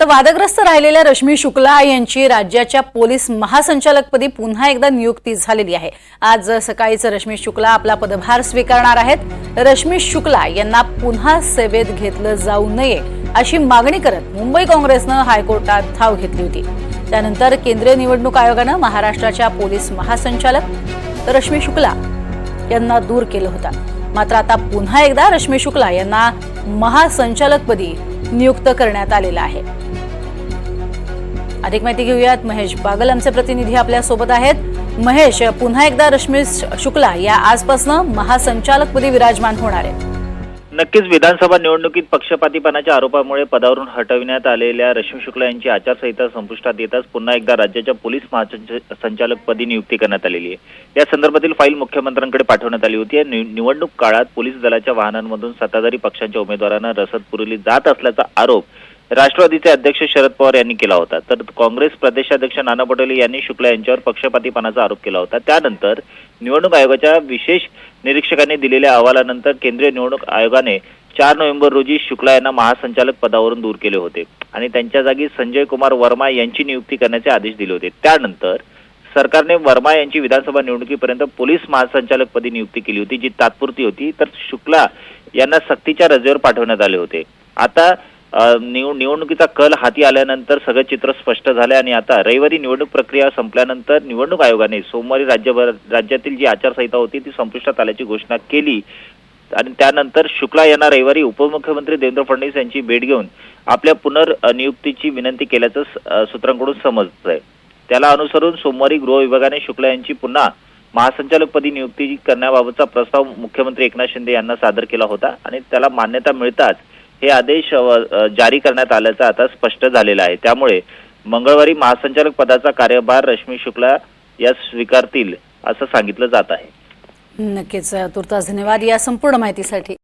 तर वादग्रस्त राहिलेल्या रश्मी शुक्ला यांची राज्याच्या पोलीस महासंचालकपदी पुन्हा एकदा नियुक्ती झालेली आहे। आज सकाळीच रश्मी शुक्ला आपला पदभार स्वीकारणार आहेत। रश्मी शुक्ला यांना पुन्हा सेवेत घेतलं जाऊ नये अशी मागणी करत मुंबई काँग्रेसनं हायकोर्टात धाव घेतली होती। त्यानंतर केंद्रीय निवडणूक आयोगानं महाराष्ट्राच्या पोलीस महासंचालक रश्मी शुक्ला यांना दूर केलं होतं। मात्र आता पुन्हा एकदा रश्मी शुक्ला यांना महासंचालकपदी नियुक्त करण्यात आलेलं आहे। अधिक माहिती घेऊयात, महेश बागल आमचे प्रतिनिधी आपल्या सोबत आहेत। महेश, पुन्हा एकदा रश्मी शुक्ला या आजपासून महासंचालकपदी विराजमान होणार आहेत। नक्कीच विधानसभा निवडणुकीत पक्षपातीपणाच्या आरोपामुळे पदावरून हटविण्यात आलेल्या रश्मी शुक्ला यांची आचारसंहिता संपुष्टात येताच पुन्हा एकदा राज्याच्या पोलीस महासंचालकपदी नियुक्ती करण्यात आलेली आहे। या संदर्भातील फाईल मुख्यमंत्र्यांकडे पाठवण्यात आली होती। निवडणूक काळात पोलीस दलाच्या वाहनांमधून सत्ताधारी पक्षांच्या उमेदवारांना रसद पुरवली जात असल्याचा आरोप राष्ट्रवादीचे अध्यक्ष शरद पवार यांनी केला होता। तर काँग्रेस प्रदेशाध्यक्ष नाना पटोले यांनी शुक्ला यांच्यावर पक्षपातीपणाचा आरोप केला होता। त्यानंतर निवडणूक आयोगाच्या विशेष निरीक्षकांनी दिलेल्या अहवालानंतर केंद्रीय निवडणूक आयोगाने 4 नोव्हेंबर रोजी शुक्ला यांना महासंचालक पदावरून दूर केले होते आणि त्यांच्या जागी संजय कुमार वर्मा यांची नियुक्ती करण्याचे आदेश दिले होते। त्यानंतर सरकारने वर्मा यांची विधानसभा निवडणुकीपर्यंत पोलीस महासंचालकपदी नियुक्ती केली होती, जी तात्पुरती होती। तर शुक्ला यांना सक्तीच्या रजेवर पाठवण्यात आले होते। आता निवडणुकीचा कल हाती आल्यानंतर सगळं चित्र स्पष्ट झाले आणि आता रविवारी निवडणूक प्रक्रिया संपल्यानंतर निवडणूक आयोगाने सोमवारी राज्यातील जी आचारसंहिता होती ती संपुष्टात आल्याची घोषणा केली आणि त्यानंतर शुक्ला यांना रविवारी उपमुख्यमंत्री देवेंद्र फडणवीस यांची भेट घेऊन आपल्या पुनर्नियुक्तीची विनंती केल्याचं सूत्रांकडून समजतंय। त्याला अनुसरून सोमवारी गृह विभागाने शुक्ला यांची पुन्हा महासंचालकपदी नियुक्ती करण्याबाबतचा प्रस्ताव मुख्यमंत्री एकनाथ शिंदे यांना सादर केला होता आणि त्याला मान्यता मिळताच हे आदेश जारी करण्यात आल्याचं आता स्पष्ट झालेलं आहे। त्यामुळे मंगळवारी महासंचालक पदाचा कार्यभार रश्मी शुक्ला या स्वीकारतील असं सांगितलं जात आहे। नक्कीच, तुर्तास धन्यवाद या संपूर्ण माहितीसाठी।